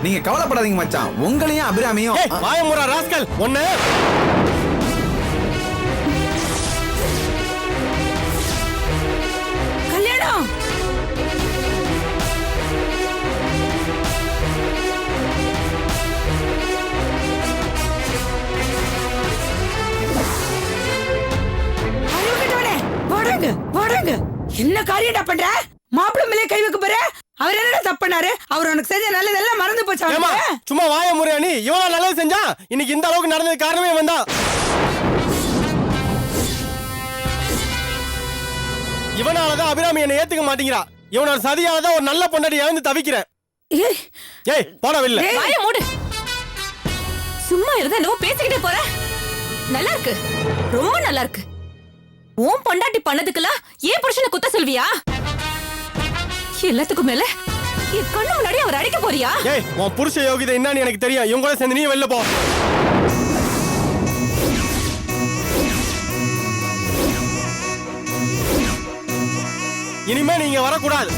நீங்க கவலைப்படாதீங்க மச்சான். உங்களையும் அபிராமியும் வாயமுறா ராஸ்கல் ஒண்ணு. கல்யாணம் வாடாங்க. என்ன காரியடா பண்ற? மாப்பிள்ளை மேலே கை வைக்க போற? அவர் என்னடா தப்பு பண்ணாரு? அவர் உனக்கு செஞ்ச நல்லதெல்லாம் மறந்து போச்சு. சும்மா வாய முறையா நீ? இவனா நல்லது செஞ்சா இன்னைக்கு இந்த அளவுக்கு நடந்தது காரணமே வந்தான். இவனாலதான் அபிராமி என்னை ஏத்துக்க மாட்டேங்கிறா. இவனோட சதியாலதான் ஒரு நல்ல பொண்டாட்டி இழந்து தவிக்கிறேன். ஏய் போட வெளில. வாய மூடு. சும்மா இருந்தா என்னவோ பேசிக்கிட்டே போற. நல்லா இருக்கு, ரொம்ப நல்லா இருக்கு. உன் பொண்டாட்டி பண்ணதுக்கெல்லாம் ஏன் புருஷனை குத்த சொல்வியா? எல்லாத்துக்கும் மேல என் கண்ணு முன்னாடி அவர் அடிக்க போறியா? ஏய் உன் புருஷ யோகிதை என்னன்னு எனக்கு தெரியும். இவங்க கூட சேர்ந்து நீ வெளில போ. இனிமே நீங்க வரக்கூடாது.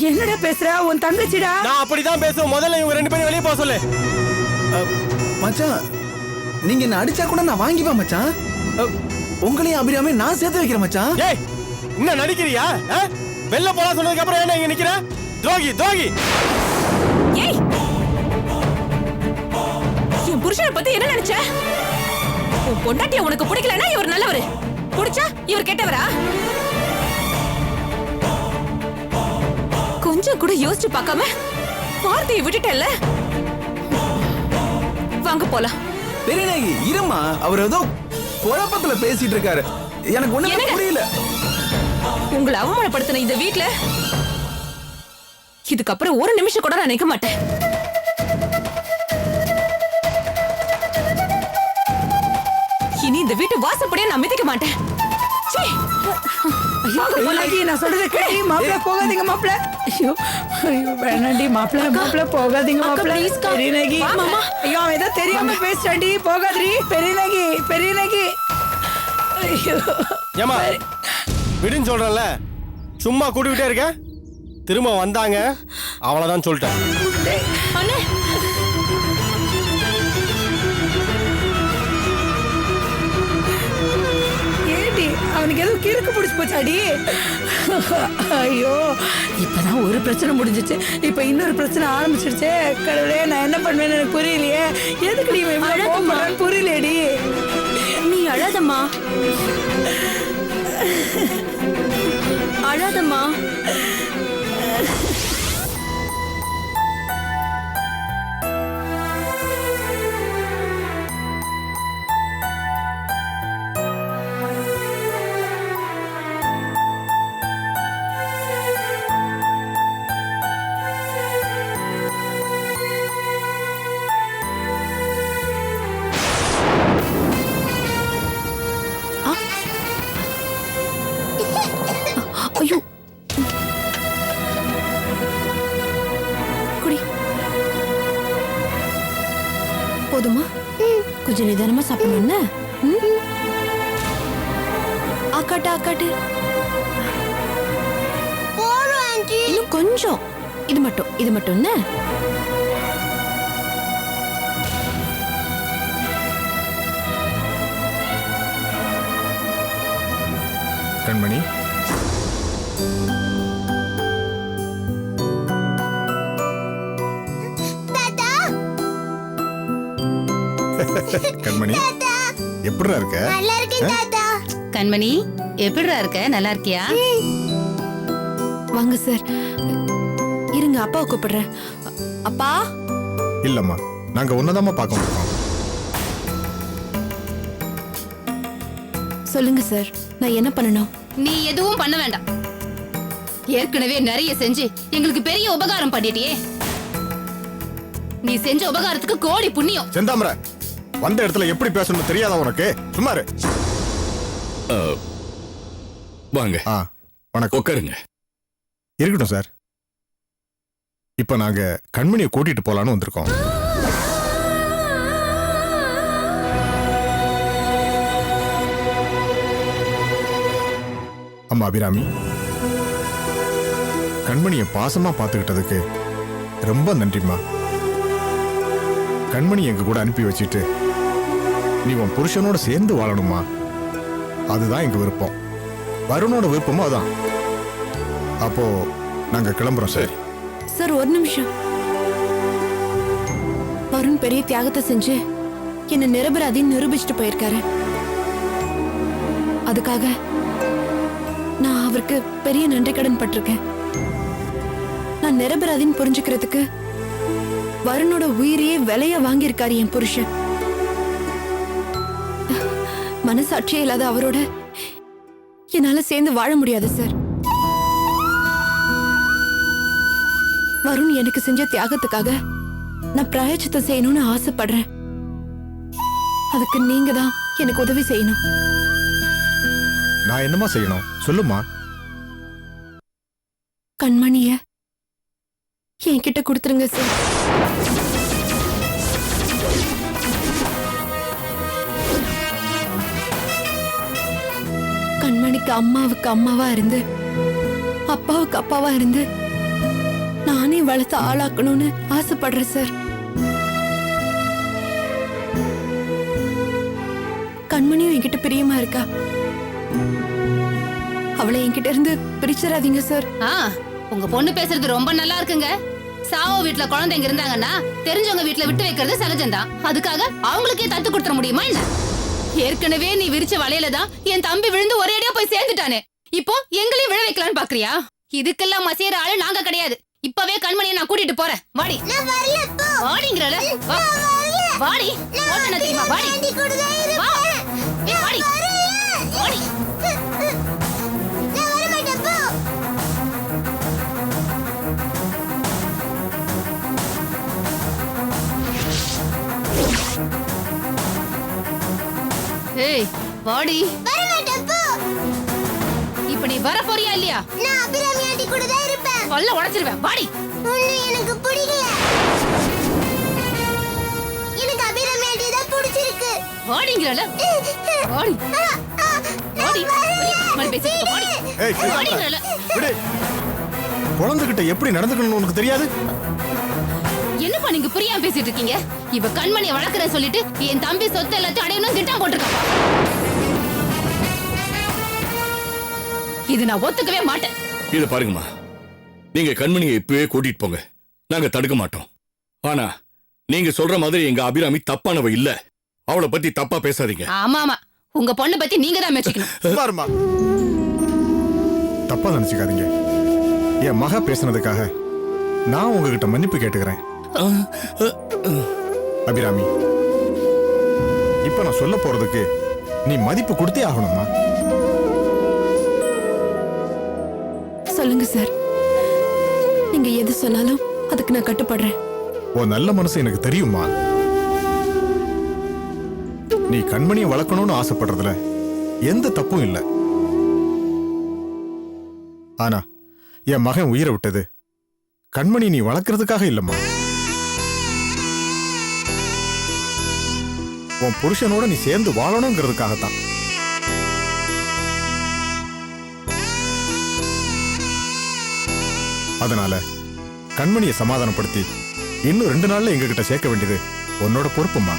என்னடா பேசுற? உன் தங்கச்சிடா. நான் அப்படிதான் பேசுவேன். முதல்ல இவங்க ரெண்டு பேரும் வெளியே போக சொல்லு. மச்சான் நீங்க என்ன அடிச்சா கூட நான் வாங்கிப்பேன் மச்சான். உங்களையும் அபிராமி நான் சேர்த்து வைக்கிறேன் மச்சான். ஏய் என்ன நடிக்கிறியா? வெளில போலாம் சொன்னதுக்கு அப்புறம் என்ன இங்க நிக்கிற? துரோகி துரோகி. ஏய் என் புருஷனை பத்தி என்ன நினைச்ச? உன் பொண்டாட்டிய உனக்கு பிடிக்கலன்னா இவர் நல்லவரு, பிடிச்சா இவர் கெட்டவரா? கொஞ்சம் கூட யோசிச்சு பார்க்காம வார்த்தையை விட்டுட்டல்ல. வாங்க போலாம். பெரியநாயகி இருமா, அவர் ஏதோ குழப்பத்துல பேசிட்டு இருக்காரு. எனக்கு ஒண்ணுமே புரியல. உங்களை அவமானப்படுத்தின இந்த வீட்ல இதுக்கப்புறம் ஒரு நிமிஷம் கூட நான் நிக்க மாட்டேன். இனி இந்த வீட்டு வாசப்படியே நான் மிதிக்க மாட்டேன். நான் சொல்றது கேளு. மாப்பிள்ள போகாதீங்க மாப்பிள்ள. ஐயோ வேணாண்டி மாப்பிள்ள போகாதீங்க மாப்பிள்ள. பெரியநாயகி ஐயோ அவன் ஏதோ தெரியாம பேசுறாண்டி. போகாதீ பெரியநாயகி. ஐயோ ஏமா விடுன்னு சொல்றேன்ல, சும்மா கூட்டிக்கிட்டே இருக்க. திரும்ப வந்தாங்க அவ்வளவுதான் சொல்லிட்டேன். அண்ணே ஏடி அவனுக்கு ஏதோ கிறுக்கு பிடிச்சு போச்சாடி. ஐயோ இப்பதான் ஒரு பிரச்சனை முடிஞ்சிச்சு, இப்ப இன்னொரு பிரச்சனை ஆரம்பிச்சிருச்சு. கடவுளே நான் என்ன பண்ணுவேன்னு எனக்கு புரியலையே. எதுக்கு நீ புரியலடி? நீ அழாதம்மா, அழாதம்மா. ஐயோ குடி. போதுமா? கொஞ்சம் நிதானமா சாப்பிடணும். ஆக்காட்டு இன்னும் கொஞ்சம். இது மட்டும் என்ன? கண்மணி கண்மணி எப்படிடா இருக்க? நல்லா இருக்கேன் தாத்தா. கண்மணி எப்படிடா இருக்க? நல்லா இருக்கியா? வாங்க சார். இருங்க அப்பாவை கூப்பிடுறேன். அப்பா. இல்லம்மா நாங்க ஒன்னதாமா பார்க்க முடியும். சொல்லுங்க சார், நான் என்ன பண்ணணும்? நீ எதுவும் பண்ண வேண்டாம். ஏற்கனவே நிறைய செஞ்சு எங்களுக்கு பெரிய உபகாரம் பண்ணிட்டியே. நீ செஞ்ச உபகாரத்துக்கு கோடி புண்ணியம். செந்தாமர வந்த இடத்துல எப்படி பேசணும் தெரியாதா உனக்கு? சும்மாரு. வாங்க. வணக்கம். உட்காருங்க. இருக்கட்டும் சார். இப்ப நாங்க கண்மணியை கூட்டிட்டு போலான்னு வந்திருக்கோம். அம்மா அபிராமி, கண்மணியை பாசமா பார்த்துக்கிட்டதுக்கு ரொம்ப நன்றிம்மா. கண்மணி எங்க கூட அனுப்பி வச்சிட்டு நீ உன் புருஷனோட சேர்ந்து வாழணுமா, அதுதான் எங்க விருப்பம். வருணோட விருப்பமும் அதான். அப்போ நாங்க கிளம்புறோம் சார். சார் ஒரு நிமிஷம். வருண் பெரிய தியாகத்தை செஞ்சு என்ன நிரபராதின்னு நிரூபிச்சுட்டு போயிருக்காரு. அதுக்காக நான் அவருக்கு பெரிய நன்றி கடன் பட்டிருக்கேன். நான் நிரபராதின்னு புரிஞ்சுக்கிறதுக்கு வருணோட உயிரையே விலைய வாங்கியிருக்காரு என் புருஷன். மனசாட்சியே இல்லாத அவரோட என்னால சேர்ந்து வாழ முடியாது சார். வருண் எனக்கு செஞ்ச தியாகத்துக்காக நான் பிராயச்சித்தம் செய்யணும்னு ஆசைப்படுறேன். அதுக்கு நீங்க தான் எனக்கு உதவி செய்யணும். நான் என்னமா செய்யணும் சொல்லுமா. கண்மணிய என்கிட்ட கொடுத்துருங்க சார். கண்மணிக்கு அம்மாவுக்கு அம்மாவா இருந்து அப்பாவுக்கு அப்பாவா இருந்து நானே வளர்த்து ஆளாக்கணும்னு ஆசைப்படுறேன் சார். கண்மணியும் என்கிட்ட பிரியமா இருக்கா. அவளை என்கிட்ட இருந்து பிரிச்சிடாதீங்க சார். உங்க பொண்ணு பேசுறது ரொம்ப நல்லா இருக்குங்க. சாவோ வீட்டுல குழந்தைங்க இருந்தாங்கன்னா தெரிஞ்சவங்க வீட்டுல விட்டு வைக்கிறது சகஜம்தான். அதுக்காக அவங்களுக்கே தத்து கொடுத்துட முடியுமா என்ன? ஏற்கனவே நீ விரிச்ச வலையில தான் என் தம்பி விழுந்து ஒரே அடியா போய் சேர்ந்துட்டானே. இப்போ எங்களையும் விழ வைக்கலான்னு பாக்குறியா? இதுக்கெல்லாம் மசையற ஆளு நாங்க கிடையாது. இப்பவே கண்மணியை நான் கூட்டிட்டு போறேன். வாடி. வாடிங்கறல. வாடி. ஓட்டன தெரியுமா? வாடி. வா. வாடி. வாடி. ஏய் வாடி. இப்ப நீ வர போறியா இல்லையா? நான் அபிராமி ஆண்டி கூட தான் இருப்பேன். பல்ல உடைச்சிருவேன். வாடி. உன்னை எனக்கு பிடிக்கல. எனக்கு அபிராமி ஆண்டி தான் பிடிச்சிருக்கு. வாடிங்கறல. வாடி. வாடி. மறு பேசிட்டு வாடி. ஏய் வாடிங்கறல. விடு. குழந்தைகிட்ட எப்படி நடந்துக்கணும்னு உனக்கு தெரியாது? என்னப்பா நீங்க புரியாம பேசிட்டு இருக்கீங்க? இவ கண்மணியை வளர்க்கறேன்னு சொல்லிட்டு என் தம்பி சொத்து எல்லாத்தையும் அடையணும்னு திட்டம் போட்டிருக்காப்பா. இது நான் ஒத்துக்கவே மாட்டேன். இத பாருங்கம்மா, நீங்க கண்மணியை இப்பவே கூட்டிட்டு போங்க, நாங்க தடுக்க மாட்டோம். ஆனா நீங்க சொல்ற மாதிரி எங்க அபிராமி தப்பானவ இல்ல. அவளை பத்தி தப்பா பேசாதீங்க. ஆமா ஆமா, உங்க பொண்ணை பத்தி நீங்க தான் மெச்சிக்கணும். பாருமா, தப்பா நினைச்சுக்காதீங்க. என் மகா பேசுனதுக்காக நான் உங்ககிட்ட மன்னிப்பு கேட்டுக்கிறேன். அபிராமி, இப்ப நான் சொல்ல போறதுக்கு நீ மதிப்பு கொடுத்தே ஆகணுமா? சொல்லுங்க சார். நீங்க எது சொன்னாலும் அதுக்கு நான் கட்டுப்படுறேன். உன் நல்ல மனசு எனக்கு தெரியுமா. நீ கண்மணியை வளர்க்கணும்னு ஆசைப்படுறதுல எந்த தப்பும் இல்லை. ஆனா என் மகன் உயிரை விட்டது கண்மணி நீ வளர்க்கறதுக்காக இல்லம்மா. உன் புருஷனோட நீ சேர்ந்து வாழணுங்கிறதுக்காகத்தான். அதனால கண்மணியை சமாதானப்படுத்தி இன்னும் 2 நாள்ல எங்க கிட்ட சேர்க்க வேண்டியது உன்னோட பொறுப்புமா.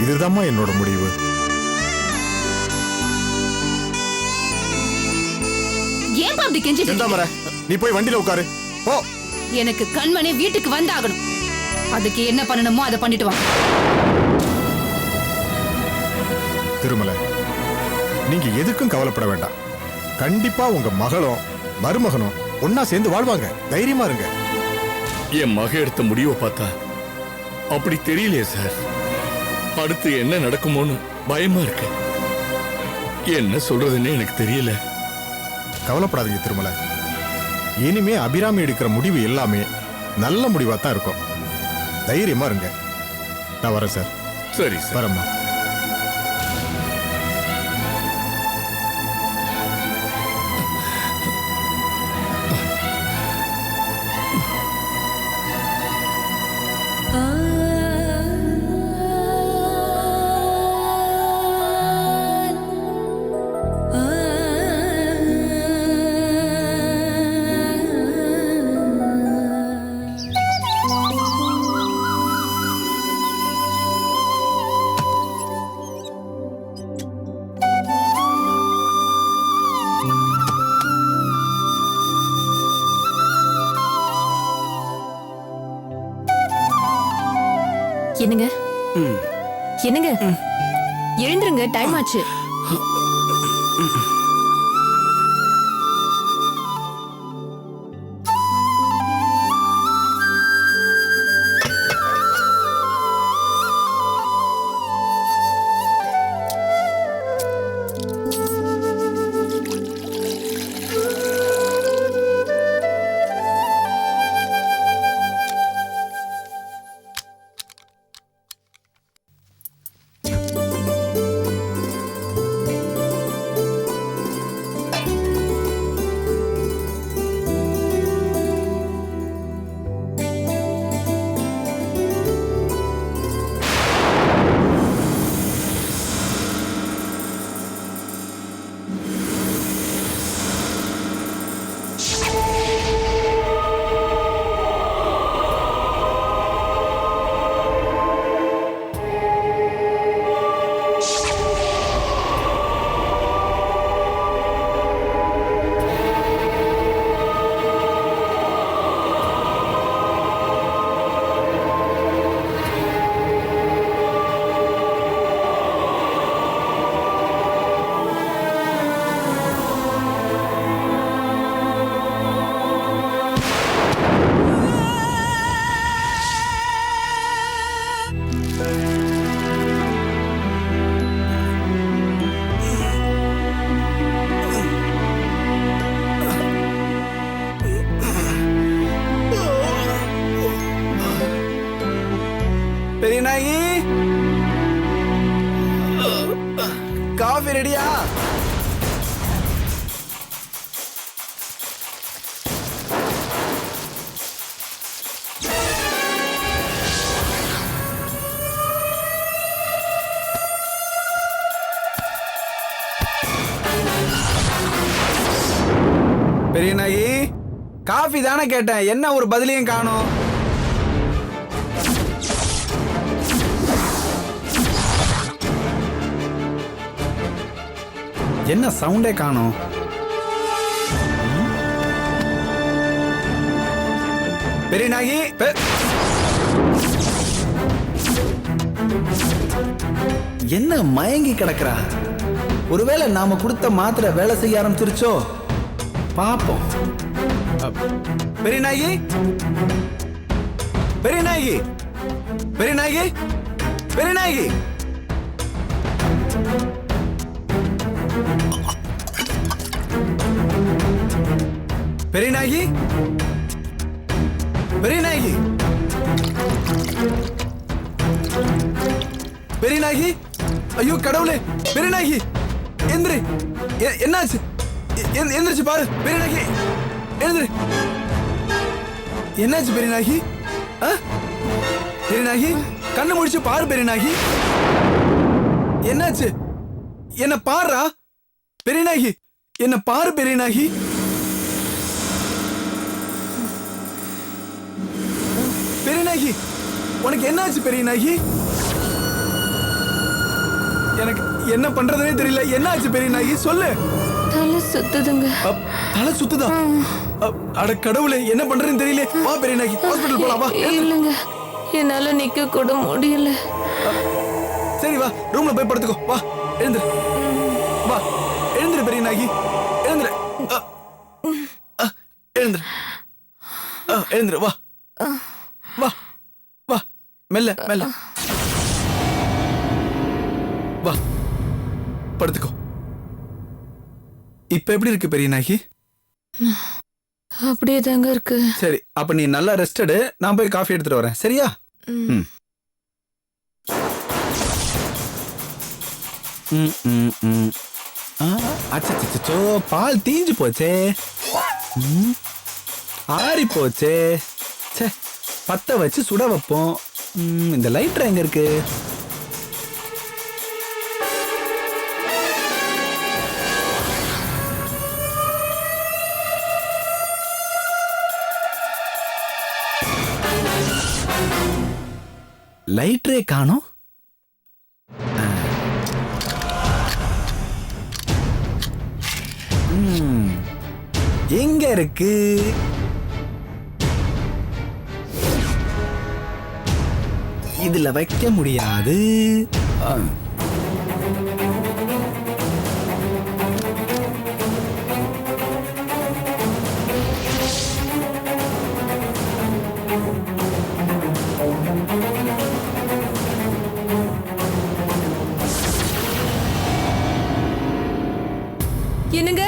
இதுதாம்மா என்னோட முடிவு. ஏன் அப்படி கெஞ்சிட்டு செந்தாமரை, நீ போய் வண்டியில உட்காரு போ. எனக்கு கண்மணி வீட்டுக்கு வந்தாகணும். அதுக்கு என்ன பண்ணணுமோ அதை பண்ணிட்டு வாங்க. திருமலை, நீங்க எதுக்கும் கவலைப்பட வேண்டாம். கண்டிப்பா உங்க மகளும் மருமகனும் ஒன்னா சேர்ந்து வாழ்வாங்க. தைரியமா இருங்க. என் மக எடுத்த முடிவை பார்த்தா அப்படி தெரியலையே சார். அடுத்து என்ன நடக்குமோன்னு பயமா இருக்கு. என்ன சொல்றதுன்னு எனக்கு தெரியல. கவலைப்படாதீங்க திருமலை. இனிமே அபிராமி எடுக்கிற முடிவு எல்லாமே நல்ல முடிவா தான் இருக்கும். தைரியமா இருங்க. நான் வரேன் சார். சரி சார். வரேம்மா. என்னங்க என்னங்க எழுந்துருங்க, டைம் ஆச்சு. பெரிய நாயி, காஃபி ரெடியா? பெரிய நாயி, காஃபி தானே கேட்டேன், என்ன ஒரு பதிலையும் காணோம். என்ன சவுண்டே காணோம். பெரிய நாயி, என்ன மயங்கி கிடக்குறா? ஒருவேளை நாம கொடுத்த மாத்திரை வேலை செய்ய ஆரம்பிச்சிருச்சோ? பாப்போம். பெரிய நாயி, பெரிய நாயி, பெரிய நாயி, பெரிய நாயி, பெரிய நாயகி, பெரிய நாயகி, பெரிய நாயகி, ஐயோ கடவுளே, பெரிய நாயகி எந்திரி. என்னாச்சு? எந்திரிச்சு பாரு பெரிய நாயகி, எந்திரி. என்னாச்சு பெரிய நாயகி? பெரிய நாயகி கண்ணு முடிச்சு பாரு பெரிய நாயகி. என்னாச்சு? என்ன பாருடா பெரிய நாயகி, என்ன பாரு பெரிய நாயகி. பெரிய நாயகி, உனக்கு என்னாச்சு பெரிய நாயகி? எனக்கு என்ன பண்றதுனே தெரியல. என்னாச்சு பெரிய நாயகி, சொல்லு. தலை சுத்துதுங்க. தலை சுத்துதா? அட கடவுளே, என்ன பண்றதுன்னு தெரியல. வா பெரிய நாயகி, ஹாஸ்பிடல் போலாம் வா. இல்லங்க, என்னால நிக்க கூட முடியல. சரி வா, ரூம்ல போய் படுத்துக்கோ. வா எழுந்துரு, வா எழுந்துரு பெரிய நாயகி, எழுந்துரு, எழுந்துரு, எழுந்துரு, வா வா வா, மெல்ல மெல்ல வா, படுத்துக்கோ. இப்ப எப்படி இருக்கு பெரிய நாயகி? அப்படியே தாங்க இருக்கு. சரி, அப்ப நீ நல்லா ரெஸ்ட் எடு, நான் போய் காஃபி எடுத்துட்டு வரேன், சரியா? அச்சோ, பால் தீஞ்சு போச்சே, ஆறி போச்சே. பத்த வச்சு சுட வைப்போம். இந்த லைட்டர் எங்க இருக்கு? லைட்டரே காணோம். எங்க இருக்கு? இதுல வைக்க முடியாது. என்னங்க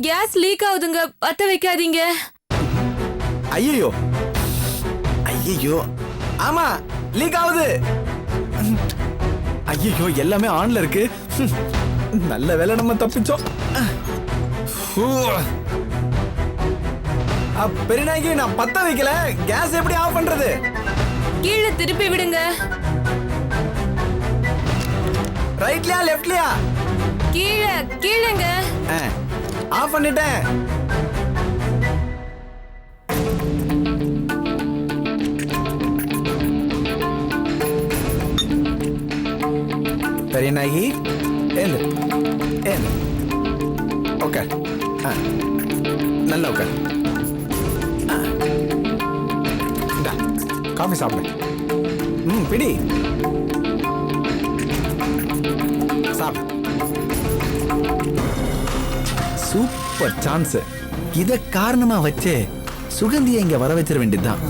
கேஸ் லீக் ஆகுதுங்க, பத்த வைக்காதீங்க. ஐயோ ஐயோ, ஆமா லீக் ஆகுது. ஐயோ எல்லாமே ஆன்ல இருக்கு. நல்ல வேளை நம்ம தப்பிச்சோம். பெரியநாயகி, நான் பத்த வைக்கல, கேஸ் எப்படி ஆஃப் பண்றது? கீழே திருப்பி விடுங்க. ரைட்லயா லெஃப்ட்லயா? கீழே கீழேங்க. ஆஃப் பண்ணிட்டேன். பெரியநாயகி, ஏந்து ஏந்து. ஓகே, நல்லா ஓகே. காஃபி சாப்பிடு. பிடி சாப்பிடு. Super chance. இத காரணமா வச்சு சுகந்தியை இங்க வர வச்சிட வேண்டியதுதான்.